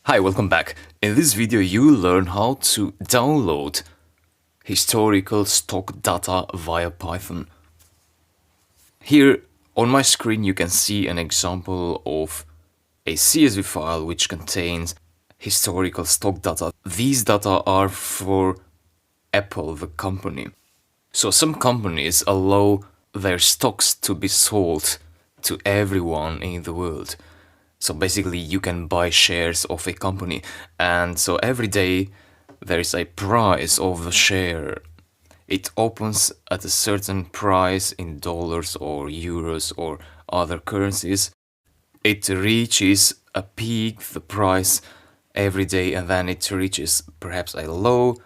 Hi, welcome back. In this video you learn how to download historical stock data via Python. Here on my screen you can see an example of a CSV file which contains historical stock data. These data are for Apple, the company. So some companies allow their stocks to be sold to everyone in the world. So basically you can buy shares of a company, and so every day there is a price of the share. It opens at a certain price in dollars or euros or other currencies. It reaches a peak, the price, every day, and then it reaches perhaps a low,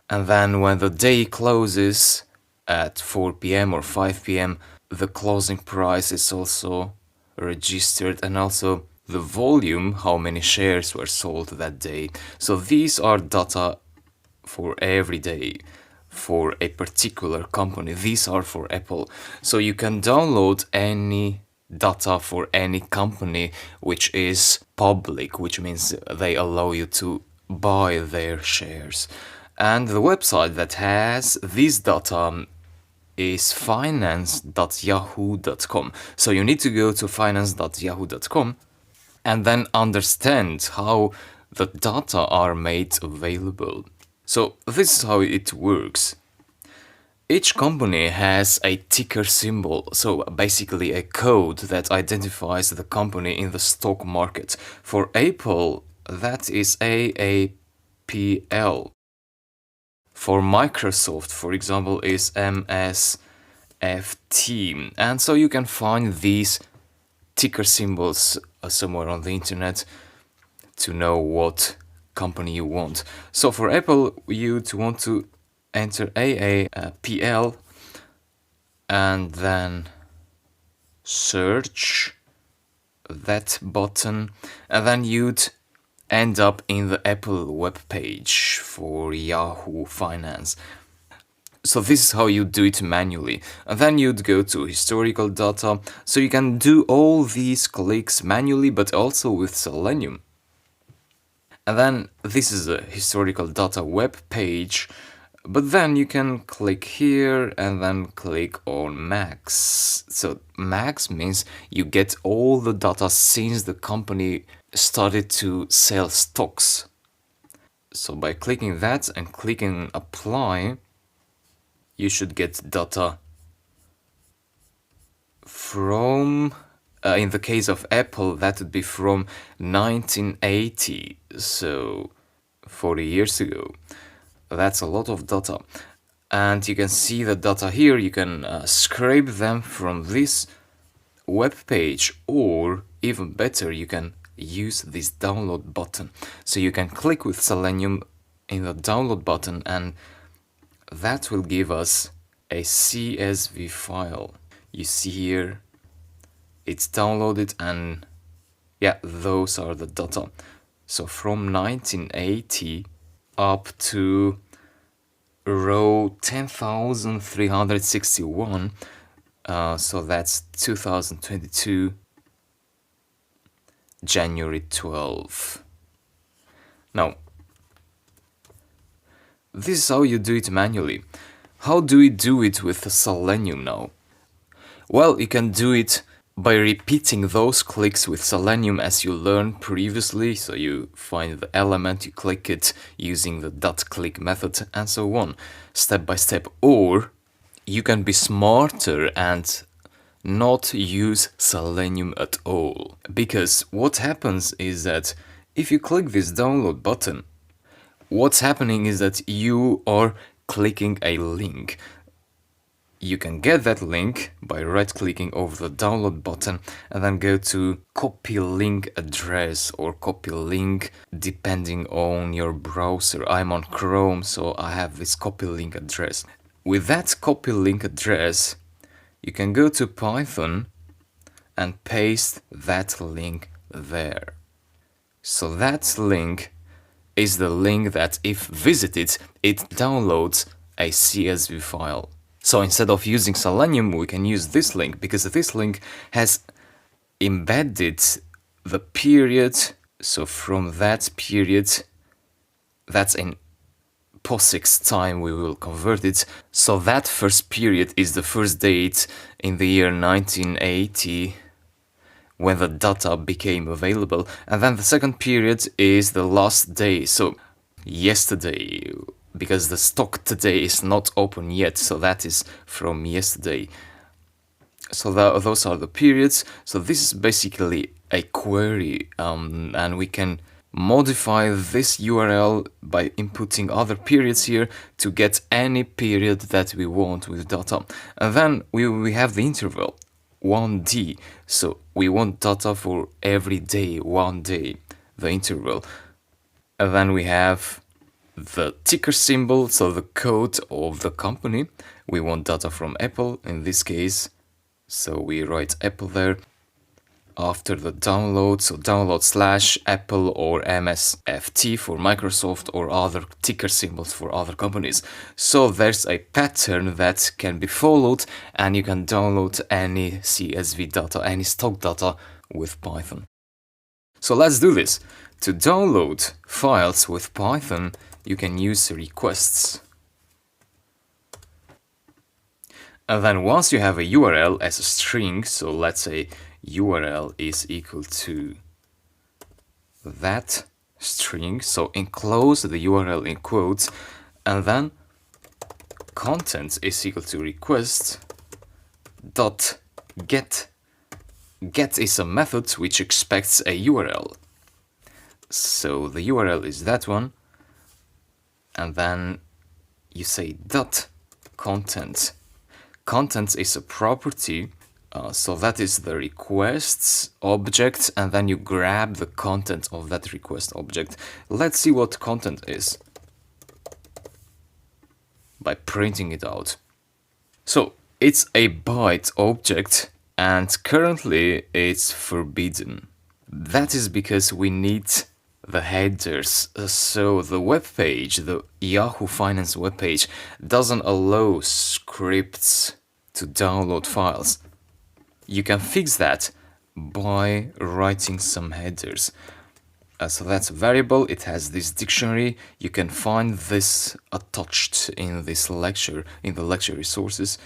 and then when the day closes at 4 p.m. or 5 p.m., the closing price is also registered, and also the volume, how many shares were sold that day. So these are data for every day for a particular company. These are for Apple. So you can download any data for any company which is public, which means they allow you to buy their shares. And the website that has this data is finance.yahoo.com. So you need to go to finance.yahoo.com and then understand how the data are made available. So this is how it works. Each company has a ticker symbol, so basically a code that identifies the company in the stock market. For Apple, that is AAPL. For Microsoft, for example, is MSFT. And so you can find these ticker symbols somewhere on the internet to know what company you want. So for Apple, you'd want to enter AAPL and then search that button, and then you'd end up in the Apple web page for Yahoo Finance. So this is how you do it manually. And then you'd go to historical data. So you can do all these clicks manually, but also with Selenium. And then this is a historical data web page. But then you can click here and then click on max. So max means you get all the data since the company started to sell stocks. So by clicking that and clicking apply, you should get data from, in the case of Apple, that would be from 1980, so 40 years ago. That's a lot of data. And you can see the data here. You can scrape them from this web page, or even better, you can use this download button. So you can click with Selenium in the download button, and that will give us a CSV file. You see here, it's downloaded, and yeah, those are the data. So from 1980 up to row 10,361, so that's 2022, January 12. Now, this is how you do it manually. How do we do it with Selenium now? Well, you can do it by repeating those clicks with Selenium as you learned previously. So you find the element, you click it using the .click method, and so on, step by step. Or you can be smarter and not use Selenium at all. Because what happens is that if you click this download button, what's happening is that you are clicking a link. You can get that link by right-clicking over the download button and then go to copy link address or copy link depending on your browser. I'm on Chrome, so I have this copy link address. With that copy link address, you can go to Python and paste that link there. So that link is the link that, if visited, it downloads a CSV file. So instead of using Selenium, we can use this link, because this link has embedded the period So from that period, that's in POSIX time, we will convert it. So that first period is the first date in the year 1980 when the data became available, and then the second period is the last day, so yesterday, because the stock today is not open yet, so that is from yesterday. So those are the periods. So this is basically a query, and we can modify this URL by inputting other periods here to get any period that we want with data. And then we have the interval 1D, so we want data for every day, 1 day, the interval. And then we have the ticker symbol, so the code of the company. We want data from Apple in this case, so we write Apple there. After the download, so download / Apple or MSFT for Microsoft or other ticker symbols for other companies. So there's a pattern that can be followed, and you can download any CSV data, any stock data with Python. So let's do this. To download files with Python, you can use requests. And then once you have a URL as a string, so let's say URL is equal to that string, so enclose the URL in quotes, and then content is equal to request dot get. Get is a method which expects a URL. So the URL is that one, and then you say dot content. Content is a property, so that is the requests object, and then you grab the content of that request object. Let's see what content is by printing it out. So it's a byte object, and currently it's forbidden. That is because we need the headers. So the web page, the Yahoo Finance web page, doesn't allow scripts to download files. You can fix that by writing some headers. So that's a variable, it has this dictionary. You can find this attached in this lecture, in the lecture resources.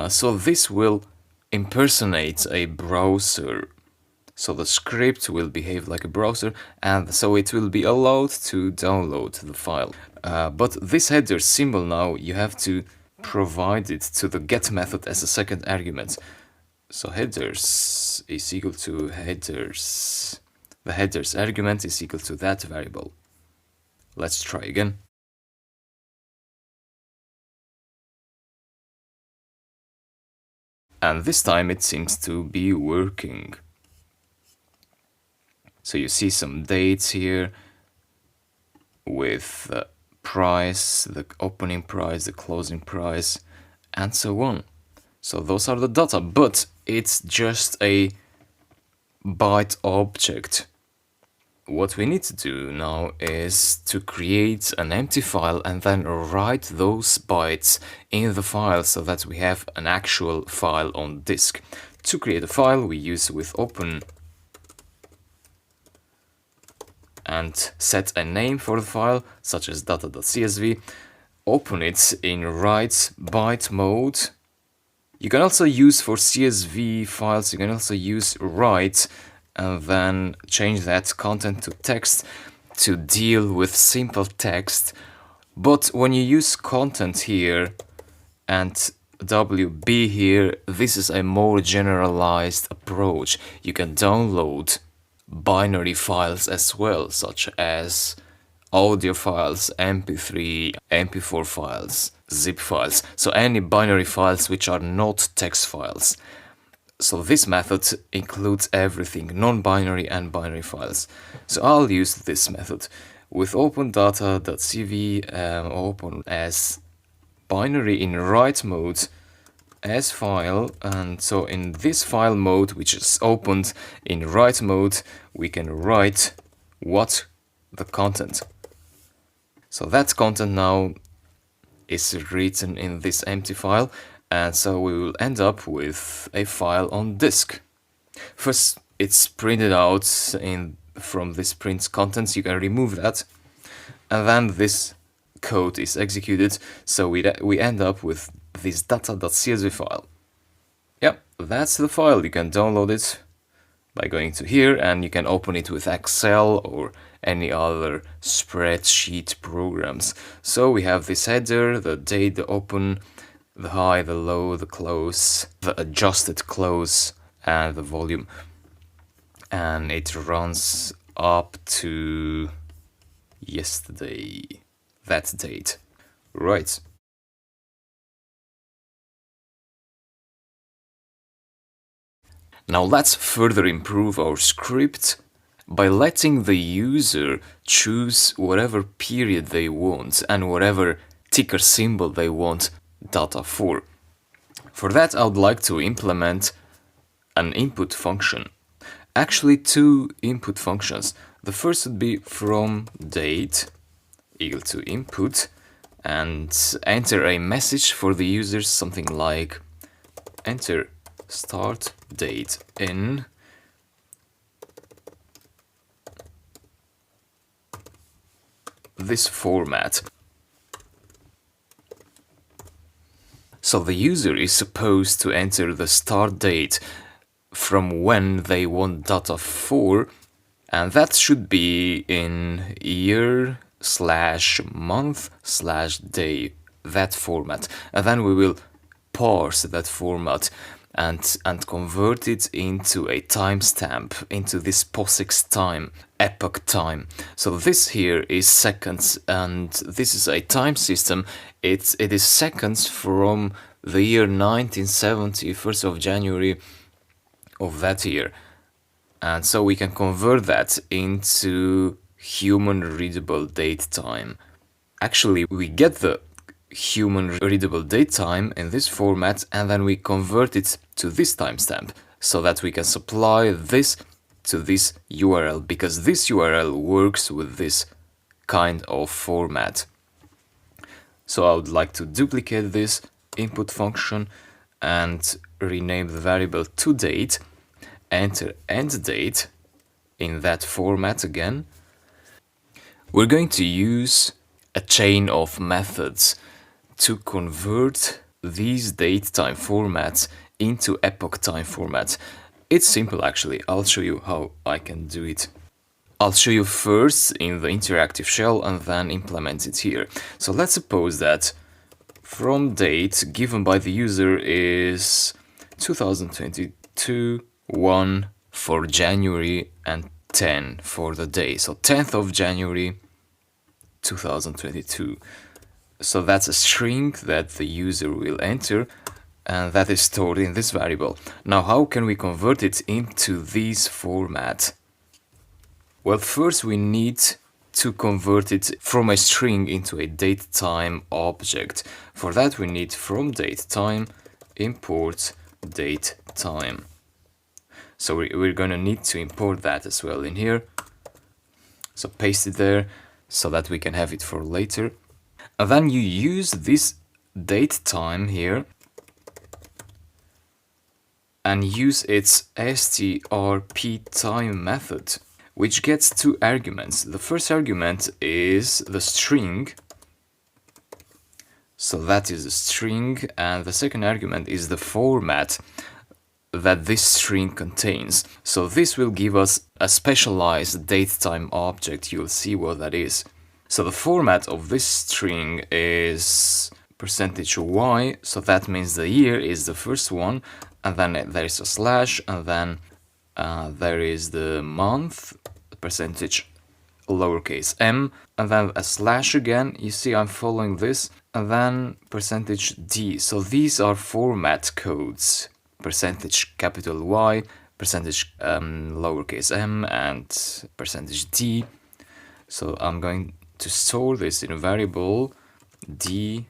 So this will impersonate a browser. So the script will behave like a browser, and so it will be allowed to download the file. But this header symbol now, you have to provide it to the get method as a second argument. So headers is equal to headers. The headers argument is equal to that variable. Let's try again. And this time it seems to be working. So you see some dates here with the price, the opening price, the closing price, and so on. So those are the data, but it's just a byte object. What we need to do now is to create an empty file and then write those bytes in the file so that we have an actual file on disk. To create a file, we use with open and set a name for the file, such as data.csv. Open it in write byte mode. You can also use for CSV files, you can also use write and then change that content to text to deal with simple text. But when you use content here and WB here, this is a more generalized approach. You can download binary files as well, such as audio files, MP3, MP4 files, zip files, so any binary files which are not text files. So this method includes everything, non-binary and binary files. So I'll use this method with open data.cv, open as binary in write mode as file, and so in this file mode, which is opened in write mode, we can write what the content. So that content now is written in this empty file, and so we will end up with a file on disk. First, it's printed out in from this print contents, you can remove that, and then this code is executed, so we end up with this data.csv file. Yep, that's the file. You can download it by going to here, and you can open it with Excel or any other spreadsheet programs. So we have this header, the date, the open, the high, the low, the close, the adjusted close, and the volume. And it runs up to yesterday, that date. Right. Now let's further improve our script by letting the user choose whatever period they want and whatever ticker symbol they want data for. For that, I would like to implement an input function. Actually, two input functions. The first would be from date equal to input, and enter a message for the users, something like enter start date in this format. So the user is supposed to enter the start date from when they want data for, and that should be in year/month/day, that format. And then we will parse that format and convert it into a timestamp, into this POSIX time, epoch time. So this here is seconds, and this is a time system. It is seconds from the year 1970, 1st of January of that year. And so we can convert that into human readable date time. Actually, we get the human readable date time in this format, and then we convert it to this timestamp so that we can supply this to this URL, because this URL works with this kind of format. So I would like to duplicate this input function and rename the variable to date, enter end date in that format again. We're going to use a chain of methods to convert these date time formats into epoch time formats. It's simple actually. I'll show you how I can do it. I'll show you first in the interactive shell and then implement it here. So let's suppose that from date given by the user is 2022 1 for January and 10 for the day. So 10th of January 2022. So that's a string that the user will enter, and that is stored in this variable. Now, how can we convert it into this format? Well, first we need to convert it from a string into a datetime object. For that, we need from datetime import datetime. So we're going to need to import that as well in here. So paste it there so that we can have it for later. And then you use this datetime here and use its strptime method, which gets two arguments. The first argument is the string. So that is the string, and the second argument is the format that this string contains. So this will give us a specialized datetime object. You'll see what that is. So the format of this string is %y, so that means the year is the first one, and then there is a slash, and then there is the month, %lowercase m, and then a slash again. You see I'm following this, and then %d. So these are format codes. %Y, %lowercase m, and %d. So I'm going to store this in a variable d,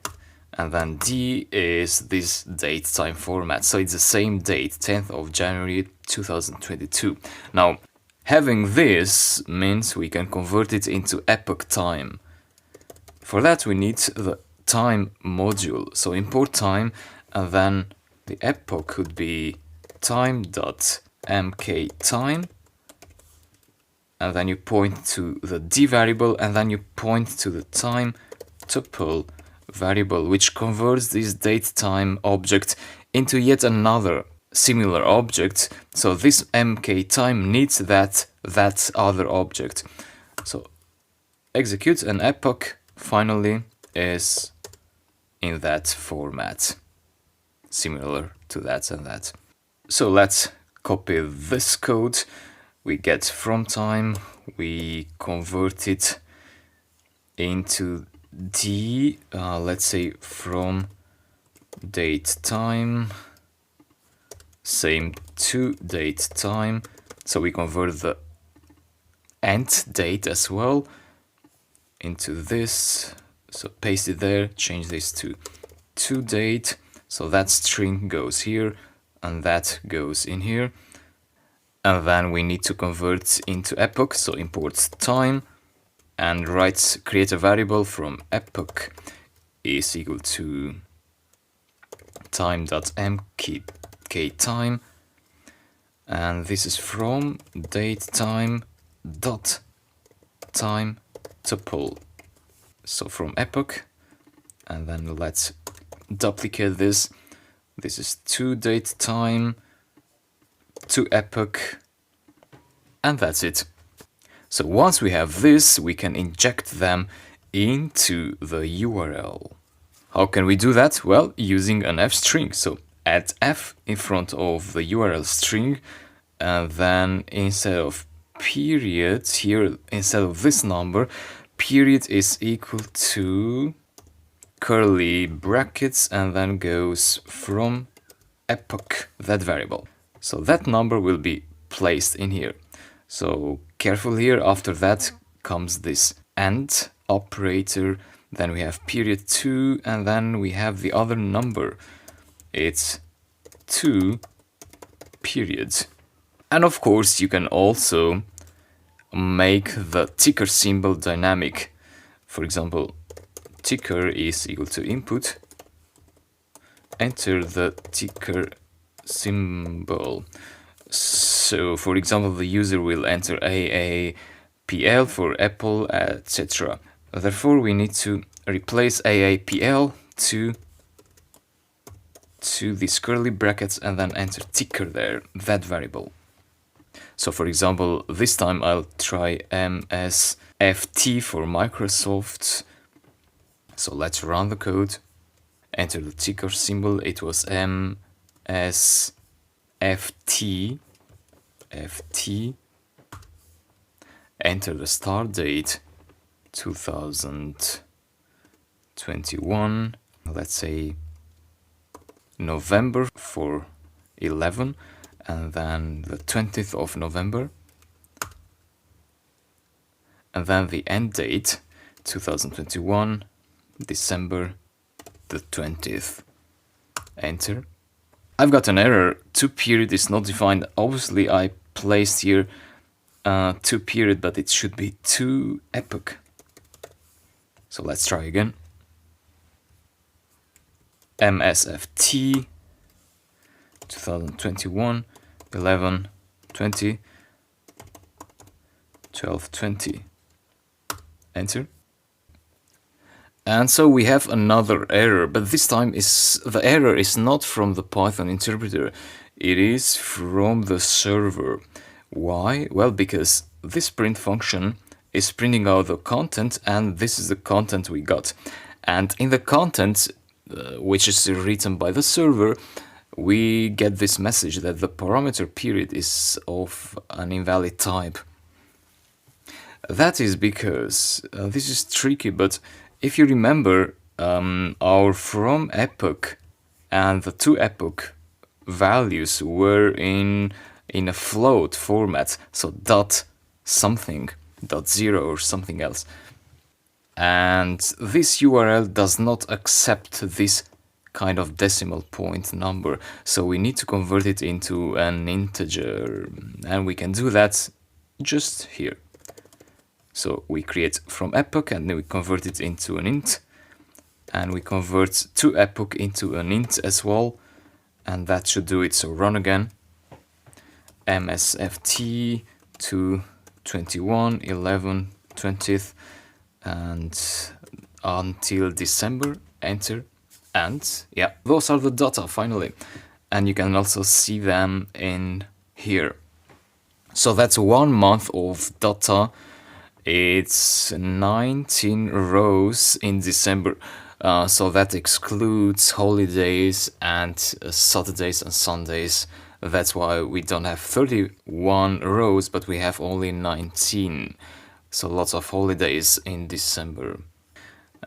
and then d is this date time format. So it's the same date, 10th of January 2022. Now, having this means we can convert it into epoch time. For that, we need the time module. So import time, and then the epoch could be time.mkTime. and then you point to the d variable, and then you point to the time tuple variable, which converts this datetime object into yet another similar object. So this mktime needs that other object. So execute, an epoch finally is in that format, similar to that and that. So let's copy this code. We get from time, we convert it into d, let's say from date time, same to date time. So we convert the end date as well into this. So paste it there, change this to date. So that string goes here and that goes in here. And then we need to convert into epoch, so import time and create a variable from epoch is equal to time.mktime, and this is from datetime dot time tuple. So from epoch, and then let's duplicate this. This is to datetime to epoch, and that's it. So once we have this, we can inject them into the URL. How can we do that? Well, using an f string. So add f in front of the URL string, and then instead of period here, instead of this number, period is equal to curly brackets, and then goes from epoch, that variable. So that number will be placed in here. So careful here, after that comes this AND operator, then we have period 2, and then we have the other number. It's 2 periods. And of course you can also make the ticker symbol dynamic. For example, ticker is equal to input, enter the ticker symbol. So for example, the user will enter AAPL for Apple, etc. Therefore we need to replace AAPL to these curly brackets and then enter ticker there, that variable. So for example, this time I'll try MSFT for Microsoft. So let's run the code, enter the ticker symbol, it was MSFT, enter the start date, 2021, let's say November for 11, and then the 20th of November, and then the end date, 2021, December the 20th. Enter. I've got an error, to period is not defined. Obviously I placed here to period, but it should be to epoch. So let's try again. MSFT 2021 11 20 12 20. Enter. And so we have another error, but this time the error is not from the Python interpreter, it is from the server. Why? Well, because this print function is printing out the content, and this is the content we got. And in the content, which is written by the server, we get this message that the parameter period is of an invalid type. That is because this is tricky, but if you remember, our from epoch and the to epoch values were in a float format, so dot something, dot 0 or something else. And this URL does not accept this kind of decimal point number, so we need to convert it into an integer, and we can do that just here. So we create from epoch, and then we convert it into an int, and we convert to epoch into an int as well, and that should do it. So run again. MSFT to 21, 11, 20th, and until December, enter. And yeah, those are the data finally. And you can also see them in here. So that's 1 month of data. It's 19 rows in December. So that excludes holidays and Saturdays and Sundays. That's why we don't have 31 rows, but we have only 19. So lots of holidays in December.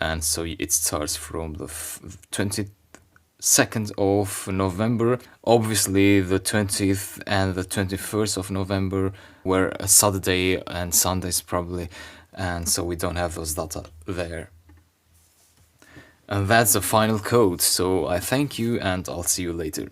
And so it starts from the 22nd of November. Obviously, the 20th and the 21st of November were a Saturday and Sundays probably, and so we don't have those data there. And that's the final code, so I thank you and I'll see you later.